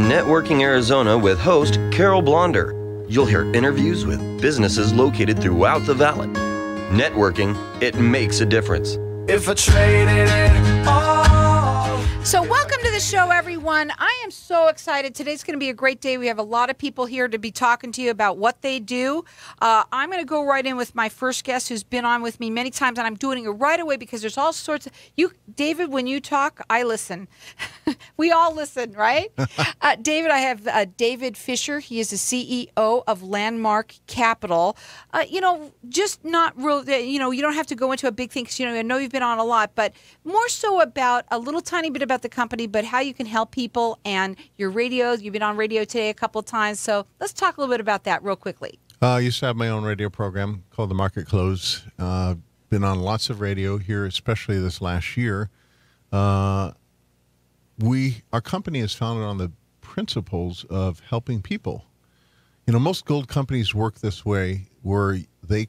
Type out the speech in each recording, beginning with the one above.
Networking Arizona with host Carol Blonder. You'll hear interviews with businesses located throughout the valley. Networking, it makes a difference. If I traded it all. So welcome to the show, everyone. I am so excited. Today's going to be a great day. We have a lot of people here to be talking to you about what they do. I'm going to go right in with my first guest who's been on with me many times, and I'm doing it right away because there's all sorts of... David, when you talk, I listen. We all listen, right? David, I have David Fisher. He is the CEO of Landmark Capital. Just not real... you don't have to go into a big thing because, I know you've been on a lot, but more so about a little tiny bit about the company, but how you can help people and your radio. You've been on radio today a couple of times, so let's talk a little bit about that real quickly. I used to have my own radio program called The Market Close. Been on lots of radio here, especially this last year. Our company is founded on the principles of helping people. Most gold companies work this way, where they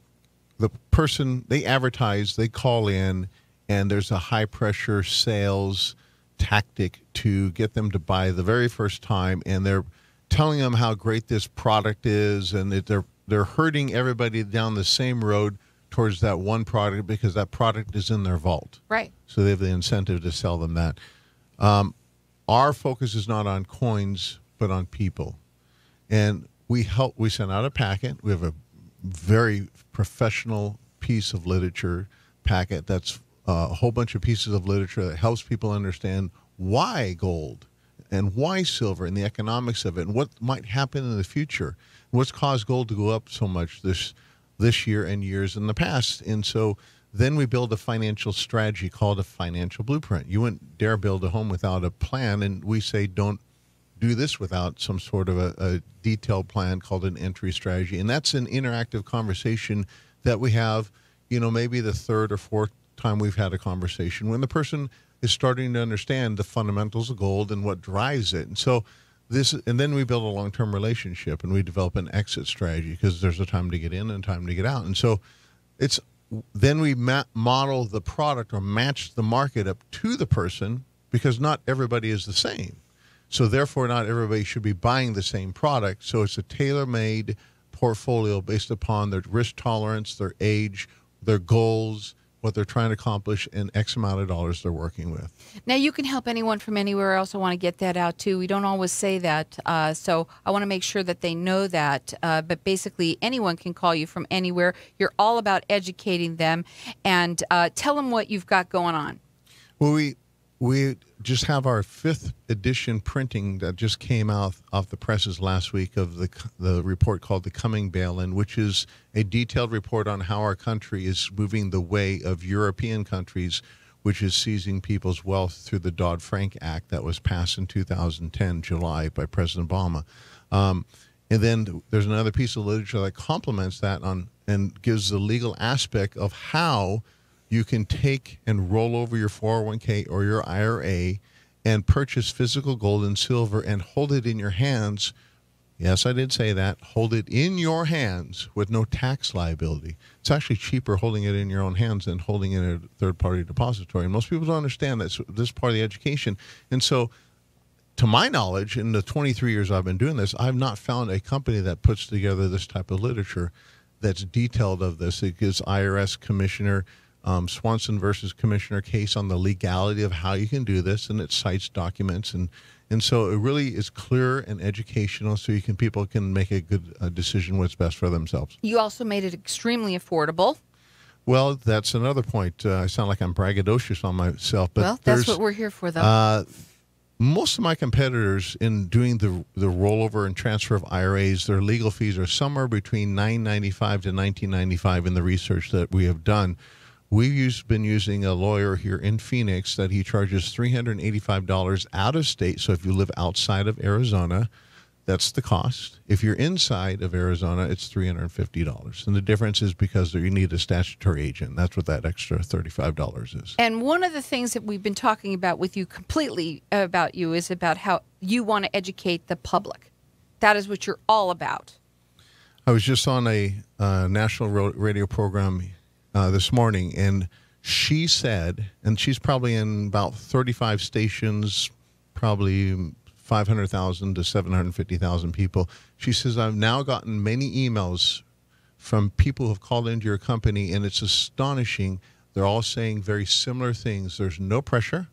advertise, they call in, and there's a high pressure sales tactic to get them to buy the very first time, and they're telling them how great this product is, and that they're herding everybody down the same road towards that one product because that product is in their vault. Right. So they have the incentive to sell them that. Our focus is not on coins, but on people. And we send out a packet. We have a very professional piece of literature packet that's a whole bunch of pieces of literature that helps people understand why gold and why silver and the economics of it and what might happen in the future. What's caused gold to go up so much this year and years in the past. And so then we build a financial strategy called a financial blueprint. You wouldn't dare build a home without a plan, and we say don't do this without some sort of a detailed plan called an entry strategy. And that's an interactive conversation that we have, maybe the third or fourth time we've had a conversation when the person is starting to understand the fundamentals of gold and what drives it. And so and then we build a long-term relationship, and we develop an exit strategy because there's a time to get in and a time to get out. And so then we model the product or match the market up to the person, because not everybody is the same. So therefore, not everybody should be buying the same product. So it's a tailor-made portfolio based upon their risk tolerance, their age, their goals, what they're trying to accomplish, and X amount of dollars they're working with. Now, you can help anyone from anywhere else. I want to get that out, too. We don't always say that, so I want to make sure that they know that. But basically, anyone can call you from anywhere. You're all about educating them, and tell them what you've got going on. Well, we just have our 5th edition printing that just came out off the presses last week of the report called The Coming Bail-In, which is a detailed report on how our country is moving the way of European countries, which is seizing people's wealth through the Dodd-Frank Act that was passed in 2010, July, by President Obama. And then there's another piece of literature that complements that and gives the legal aspect of how you can take and roll over your 401k or your IRA and purchase physical gold and silver and hold it in your hands. Yes, I did say that. Hold it in your hands with no tax liability. It's actually cheaper holding it in your own hands than holding it in a third-party depository. And most people don't understand that. So this is part of the education. And so, to my knowledge, in the 23 years I've been doing this, I've not found a company that puts together this type of literature that's detailed of this. It gives IRS Commissioner Swanson versus Commissioner case on the legality of how you can do this, and it cites documents, and so it really is clear and educational, so people can make a good decision what's best for themselves. You also made it extremely affordable. Well, that's another point. I sound like I'm braggadocious on myself, but that's what we're here for, though. Most of my competitors in doing the rollover and transfer of IRAs, their legal fees are somewhere between $9.95 to $19.95 in the research that we have done. We've been using a lawyer here in Phoenix that he charges $385 out of state. So if you live outside of Arizona, that's the cost. If you're inside of Arizona, it's $350. And the difference is because you need a statutory agent. That's what that extra $35 is. And one of the things that we've been talking about with you completely about you is about how you want to educate the public. That is what you're all about. I was just on a national radio program this morning, and she said, and she's probably in about 35 stations, probably 500,000 to 750,000 people. She says, I've now gotten many emails from people who have called into your company, and it's astonishing. They're all saying very similar things. There's no pressure.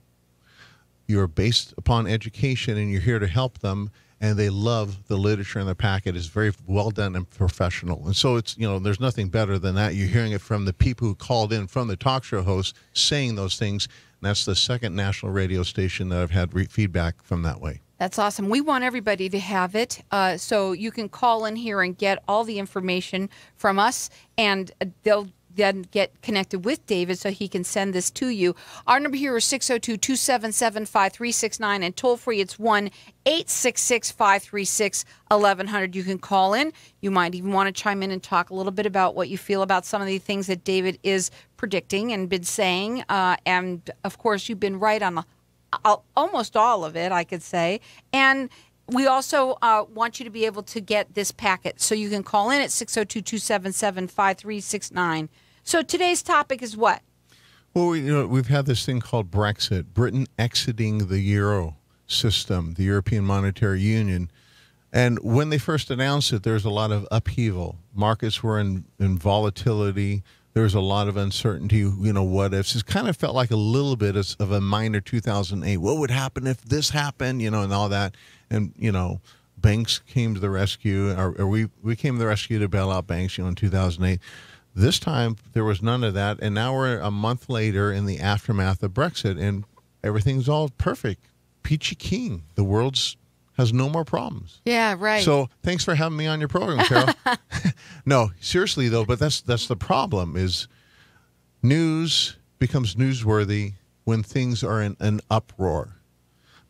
You're based upon education, and you're here to help them, and they love the literature in the packet. It's very well done and professional. And so it's, there's nothing better than that. You're hearing it from the people who called in, from the talk show hosts saying those things. And that's the second national radio station that I've had feedback from that way. That's awesome. We want everybody to have it. So you can call in here and get all the information from us, and they'll then get connected with David so he can send this to you. Our number here is 602-277-5369, and toll free it's 1-866-536-1100. You can call in. You might even want to chime in and talk a little bit about what you feel about some of the things that David is predicting and been saying. And of course, you've been right on almost all of it, I could say. And we also want you to be able to get this packet. So you can call in at 602-277-5369. So today's topic is what? Well, we've had this thing called Brexit, Britain exiting the Euro system, the European Monetary Union. And when they first announced it, there was a lot of upheaval. Markets were in volatility. There was a lot of uncertainty, what ifs. It kind of felt like a little bit of a minor 2008. What would happen if this happened, and all that. And, banks came to the rescue, or we came to the rescue to bail out banks, in 2008. This time, there was none of that. And now we're a month later in the aftermath of Brexit, and everything's all perfect. Peachy keen. The world's has no more problems. Yeah, right. So thanks for having me on your program, Carol. No, seriously, though, but that's the problem is news becomes newsworthy when things are in an uproar.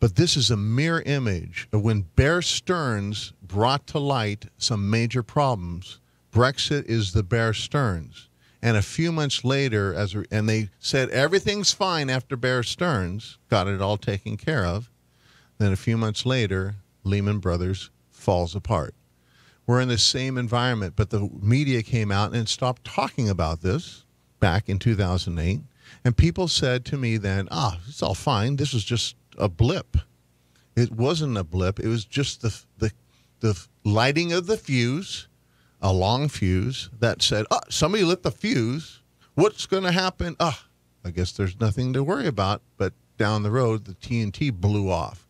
But this is a mirror image of when Bear Stearns brought to light some major problems. Brexit is the Bear Stearns. And a few months later, and they said everything's fine after Bear Stearns got it all taken care of. Then a few months later, Lehman Brothers falls apart. We're in the same environment, but the media came out and stopped talking about this back in 2008. And people said to me then, it's all fine. This was just a blip. It wasn't a blip. It was just the lighting of the fuse, a long fuse that said, somebody lit the fuse. What's going to happen? I guess there's nothing to worry about. But down the road, the TNT blew off.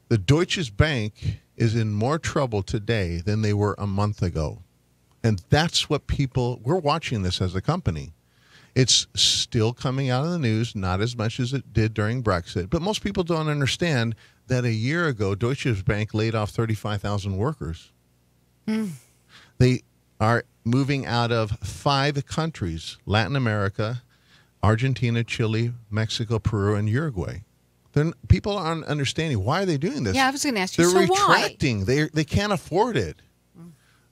The Deutsche Bank is in more trouble today than they were a month ago. And that's what we're watching this as a company. It's still coming out of the news, not as much as it did during Brexit. But most people don't understand that a year ago, Deutsche Bank laid off 35,000 workers. They are moving out of 5 countries, Latin America, Argentina, Chile, Mexico, Peru, and Uruguay. People aren't understanding. Why are they doing this? Yeah, I was going to ask you, They're so retracting. why? They can't afford it.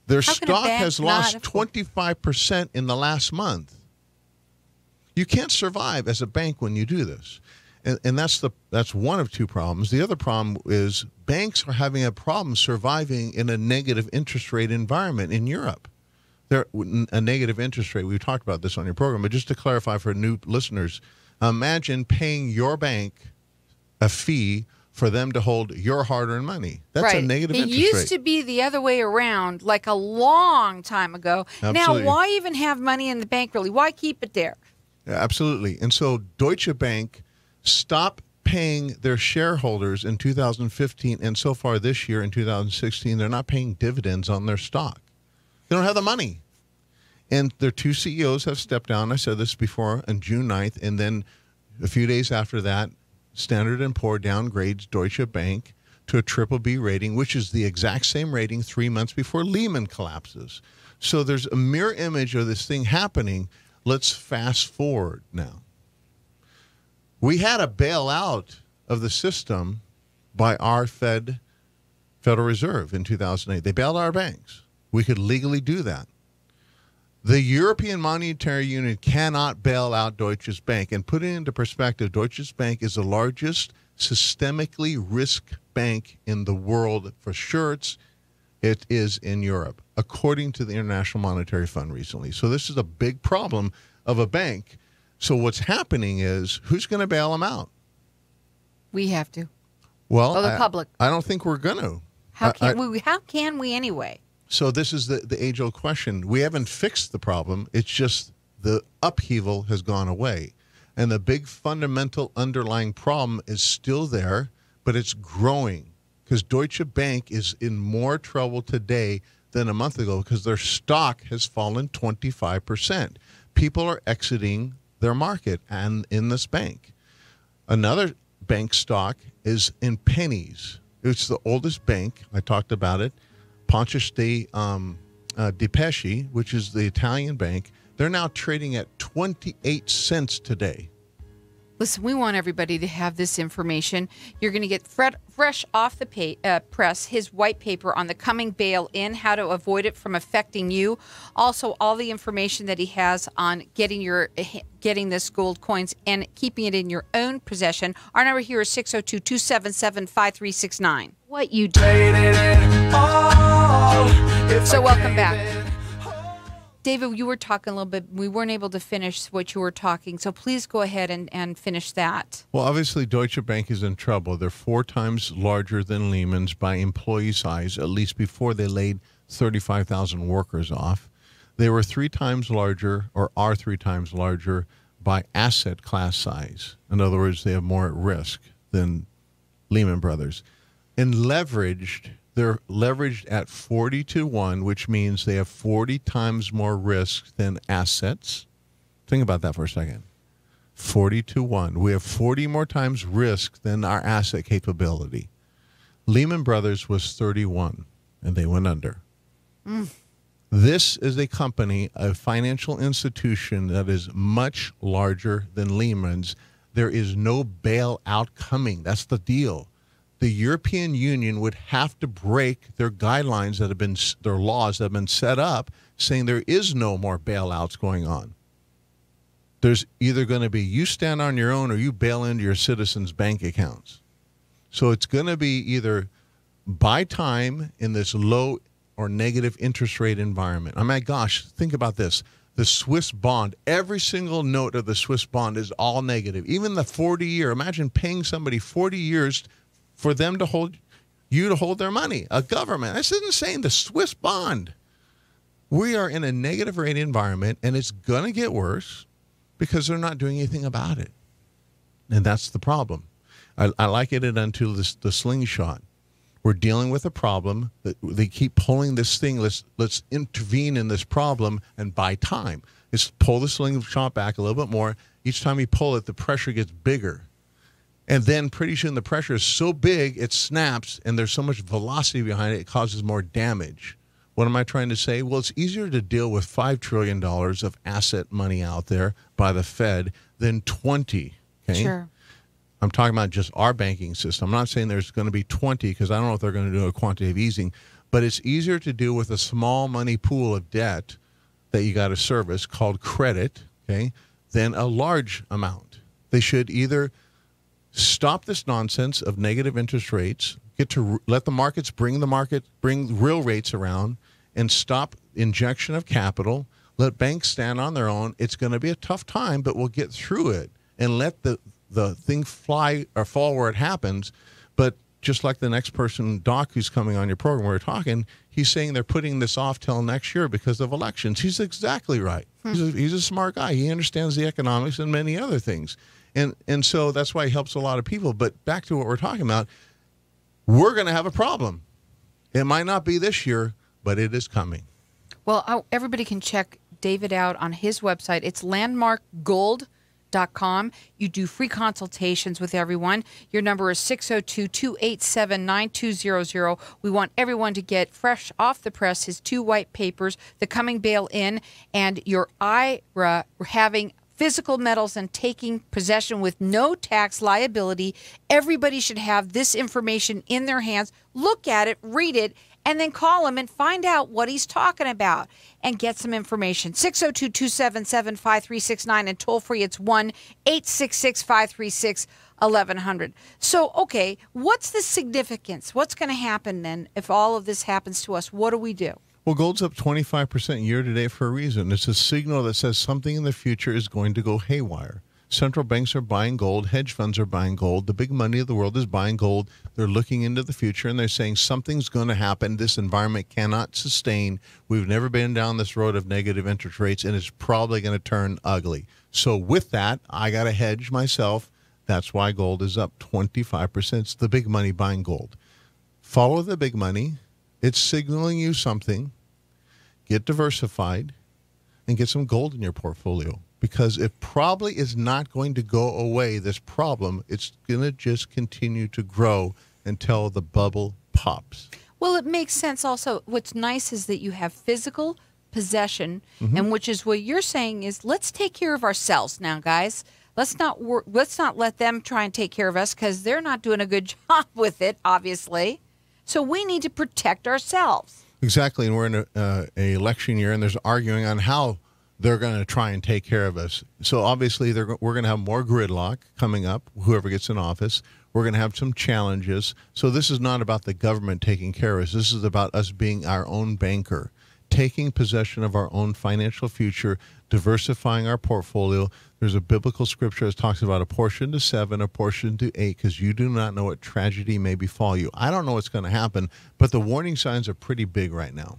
Their How can a stock bank has not lost afford- 25% in the last month. You can't survive as a bank when you do this. And that's one of two problems. The other problem is banks are having a problem surviving in a negative interest rate environment in Europe. A negative interest rate. We've talked about this on your program, but just to clarify for new listeners, imagine paying your bank a fee for them to hold your hard-earned money. That's a negative interest rate. It used to be the other way around, like a long time ago. Absolutely. Now, why even have money in the bank, really? Why keep it there? Yeah, absolutely. And so Deutsche Bank stopped paying their shareholders in 2015, and so far this year in 2016, they're not paying dividends on their stock. They don't have the money. And their 2 CEOs have stepped down. I said this before, on June 9th, and then a few days after that, Standard & Poor downgrades Deutsche Bank to a BBB rating, which is the exact same rating 3 months before Lehman collapses. So there's a mirror image of this thing happening. Let's fast forward now. We had a bailout of the system by our Federal Reserve in 2008. They bailed our banks. We could legally do that. The European Monetary Union cannot bail out Deutsche Bank. And put it into perspective, Deutsche Bank is the largest systemically risk bank in the world. For sure, it is in Europe, according to the International Monetary Fund recently. So this is a big problem of a bank. So what's happening is, who's going to bail them out? We have to. Well, the public. I don't think we're going to. How can we anyway? So this is the age-old question. We haven't fixed the problem. It's just the upheaval has gone away. And the big fundamental underlying problem is still there, but it's growing because Deutsche Bank is in more trouble today than a month ago because their stock has fallen 25%. People are exiting their market and in this bank. Another bank stock is in pennies. It's the oldest bank. I talked about it. Pontius de Pesci, which is the Italian bank. They're now trading at 28 cents today. Listen, we want everybody to have this information. You're going to get fresh off the press his white paper on the coming bail-in, how to avoid it from affecting you. Also, all the information that he has on getting this gold coins and keeping it in your own possession. Our number here is 602-277-5369. What you do. So welcome back. David, you were talking a little bit. We weren't able to finish what you were talking, so please go ahead and finish that. Well, obviously, Deutsche Bank is in trouble. They're 4 times larger than Lehman's by employee size, at least before they laid 35,000 workers off. They were 3 times larger, or are 3 times larger, by asset class size. In other words, they have more at risk than Lehman Brothers. And leveraged, they're leveraged at 40-1, which means they have 40 times more risk than assets. Think about that for a second. 40-1. We have 40 more times risk than our asset capability. Lehman Brothers was 31, and they went under. This is a company, a financial institution that is much larger than Lehman's. There is no bailout coming. That's the deal. The European Union would have to break their guidelines that have been, their laws that have been set up, saying there is no more bailouts going on. There's either going to be you stand on your own or you bail into your citizens' bank accounts. So it's going to be either buy time in this low or negative interest rate environment. I mean, gosh, think about this. The Swiss bond, every single note of the Swiss bond is all negative. Even the 40-year, imagine paying somebody 40 years for them to hold their money, a government. This isn't saying the Swiss bond. We are in a negative rate environment, and it's going to get worse because they're not doing anything about it. And that's the problem. I liken it unto the slingshot. We're dealing with a problem that they keep pulling this thing. Let's intervene in this problem and buy time. Just pull the slingshot back a little bit more. Each time you pull it, the pressure gets bigger. And then pretty soon the pressure is so big, it snaps, and there's so much velocity behind it, it causes more damage. What am I trying to say? Well, it's easier to deal with $5 trillion of asset money out there by the Fed than 20. Okay? Sure. I'm talking about just our banking system. I'm not saying there's going to be 20 because I don't know if they're going to do a quantitative easing, but it's easier to deal with a small money pool of debt that you got to service called credit, okay, than a large amount. They should either stop this nonsense of negative interest rates, let the markets bring real rates around, and stop injection of capital. Let banks stand on their own. It's going to be a tough time, but we'll get through it and let the thing fly or fall where it happens. But just like the next person, Doc, who's coming on your program, we're talking, he's saying they're putting this off till next year because of elections. He's exactly right. He's a smart guy. He understands the economics and many other things. And so that's why he helps a lot of people. But back to what we're talking about, we're going to have a problem. It might not be this year, but it is coming. Well, everybody can check David out on his website. It's landmarkgold.com. You do free consultations with everyone. Your number is 602-287-9200. We want everyone to get fresh off the press his 2 white papers, the coming bail-in, and your IRA having physical metals and taking possession with no tax liability. Everybody should have this information in their hands. Look at it, read it, and then call him and find out what he's talking about and get some information. 602-277-5369 and toll free, it's 1-866-536-1100. So, okay, what's the significance? What's going to happen then if all of this happens to us? What do we do? Well, gold's up 25% year to date for a reason. It's a signal that says something in the future is going to go haywire. Central banks are buying gold. Hedge funds are buying gold. The big money of the world is buying gold. They're looking into the future, and they're saying something's going to happen. This environment cannot sustain. We've never been down this road of negative interest rates, and it's probably going to turn ugly. So with that, I got to hedge myself. That's why gold is up 25%. It's the big money buying gold. Follow the big money. It's signaling you something. Get diversified and get some gold in your portfolio, because it probably is not going to go away, this problem. It's going to just continue to grow until the bubble pops. Well, it makes sense also. What's nice is that you have physical possession, and which is what you're saying is, let's take care of ourselves now, guys. Let's not let them try and take care of us, because they're not doing a good job with it, obviously. So we need to protect ourselves. Exactly, and we're in a election year, and there's arguing on how they're going to try and take care of us. So obviously, we're going to have more gridlock coming up, whoever gets in office. We're going to have some challenges. So this is not about the government taking care of us. This is about us being our own banker, taking possession of our own financial future, diversifying our portfolio. There's a biblical scripture that talks about a portion to 7, a portion to 8, because you do not know what tragedy may befall you. I don't know what's going to happen, but the warning signs are pretty big right now.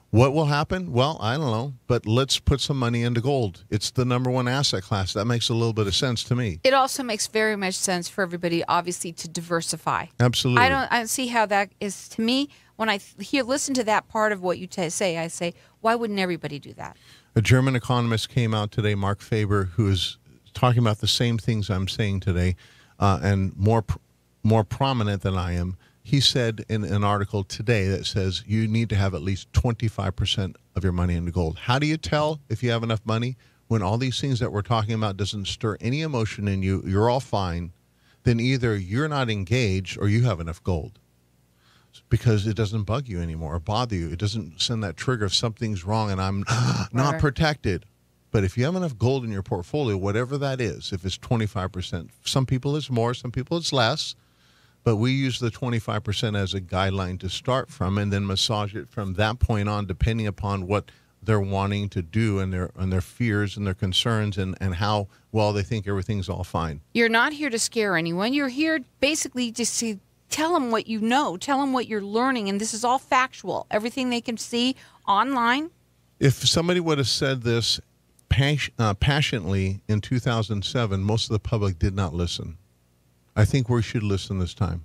What will happen? Well, I don't know, but let's put some money into gold. It's the number one asset class. That makes a little bit of sense to me. It also makes very much sense for everybody, obviously, to diversify. Absolutely. I don't see how that is, to me, when I listen to that part of what you say, I say, why wouldn't everybody do that? A German economist came out today, Mark Faber, who is talking about the same things I'm saying today, and more prominent than I am. He said in an article today that says you need to have at least 25% of your money into gold. How do you tell if you have enough money? When all these things that we're talking about doesn't stir any emotion in you, you're all fine, then either you're not engaged or you have enough gold, because it doesn't bug you anymore or bother you. It doesn't send that trigger if something's wrong and I'm not protected. But if you have enough gold in your portfolio, whatever that is, if it's 25%, some people it's more, some people it's less. But we use the 25% as a guideline to start from, and then massage it from that point on, depending upon what they're wanting to do and their fears and their concerns and how well they think everything's all fine. You're not here to scare anyone. You're here basically just to tell them what you know, tell them what you're learning, and this is all factual. Everything they can see online. If somebody would have said this passionately in 2007, most of the public did not listen. I think we should listen this time.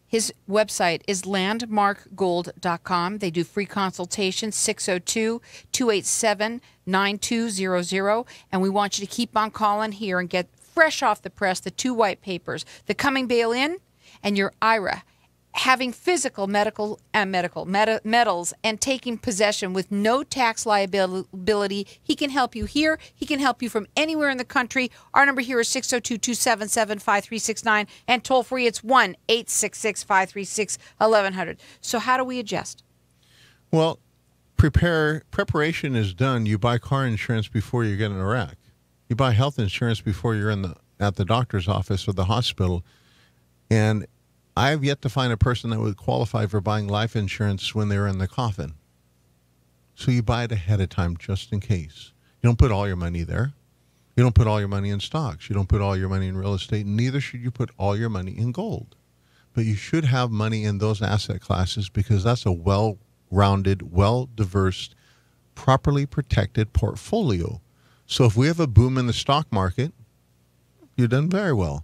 His website is landmarkgold.com. They do free consultations, 602-287-9200. And we want you to keep on calling here and get fresh off the press the 2 white papers, the coming bail-in and your IRA. Having physical metals and taking possession with no tax liability. He can help you here. He can help you from anywhere in the country. Our number here is 602-277-5369, and toll free it's 1-866-536-1100. So how do we adjust? Well, preparation is done. You buy car insurance before you get in Iraq. You buy health insurance before you're at the doctor's office or the hospital. And I have yet to find a person that would qualify for buying life insurance when they're in the coffin. So you buy it ahead of time just in case. You don't put all your money there. You don't put all your money in stocks. You don't put all your money in real estate. Neither should you put all your money in gold. But you should have money in those asset classes, because that's a well-rounded, well-diverse, properly protected portfolio. So if we have a boom in the stock market, you've done very well.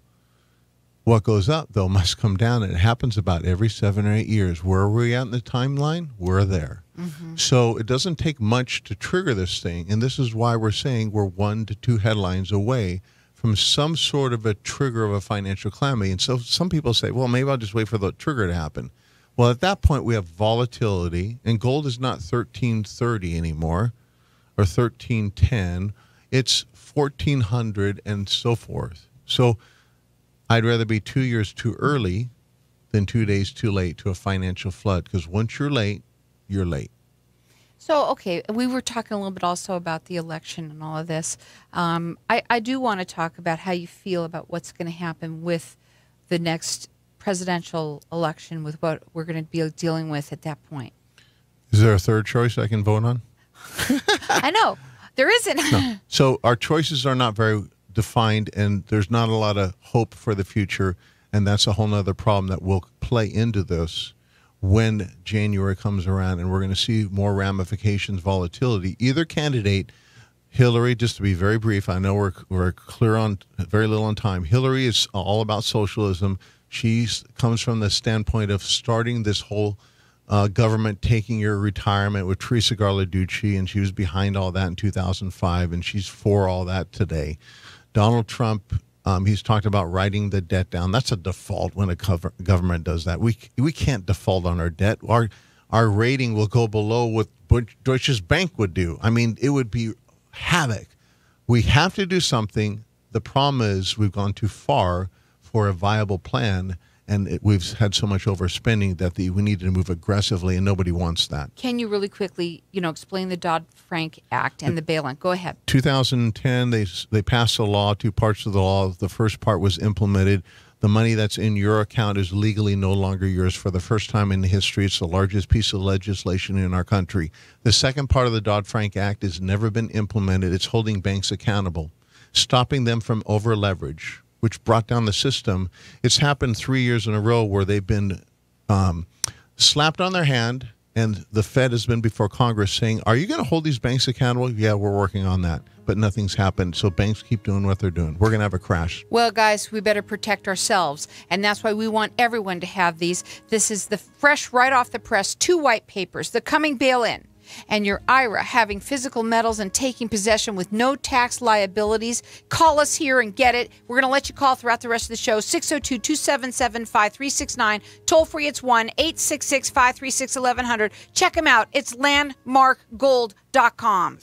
What goes up, though, must come down, and it happens about every 7 or 8 years. Where are we at in the timeline? We're there. Mm-hmm. So it doesn't take much to trigger this thing, and this is why we're saying we're 1 to 2 headlines away from some sort of a trigger of a financial calamity. And so some people say, well, maybe I'll just wait for the trigger to happen. Well, at that point, we have volatility, and gold is not 1330 anymore or 1310. It's 1400 and so forth. So I'd rather be 2 years too early than 2 days too late to a financial flood, because once you're late, you're late. So, okay, we were talking a little bit also about the election and all of this. I do want to talk about how you feel about what's going to happen with the next presidential election, with what we're going to be dealing with at that point. Is there a third choice I can vote on? I know. There isn't. No. So our choices are not very defined, and there's not a lot of hope for the future. And that's a whole nother problem that will play into this when January comes around, and we're going to see more ramifications, volatility. Either candidate, Hillary, just to be very brief, I know we're clear on very little on time. Hillary is all about socialism. She comes from the standpoint of starting this whole government taking your retirement with Teresa Garladucci, and she was behind all that in 2005, and she's for all that today. Donald Trump, he's talked about writing the debt down. That's a default when a government does that. We can't default on our debt. Our rating will go below what Deutsche Bank would do. I mean, it would be havoc. We have to do something. The problem is we've gone too far for a viable plan, and we've had so much overspending that we need to move aggressively, and nobody wants that. Can you really quickly, explain the Dodd-Frank Act and the bail-in? Go ahead. 2010, they passed a law, two parts of the law. The first part was implemented. The money that's in your account is legally no longer yours. For the first time in history, it's the largest piece of legislation in our country. The second part of the Dodd-Frank Act has never been implemented. It's holding banks accountable, stopping them from over-leverage, which brought down the system. It's happened 3 years in a row where they've been slapped on their hand, and the Fed has been before Congress saying, are you going to hold these banks accountable? Yeah, we're working on that. But nothing's happened, so banks keep doing what they're doing. We're going to have a crash. Well, guys, we better protect ourselves, and that's why we want everyone to have these. This is the fresh, right off the press, 2 white papers, The Coming Bail-In, and your IRA having physical metals and taking possession with no tax liabilities. Call us here and get it. We're going to let you call throughout the rest of the show. 602-277-5369. Toll free, it's 1-866-536-1100. Check them out. It's landmarkgold.com.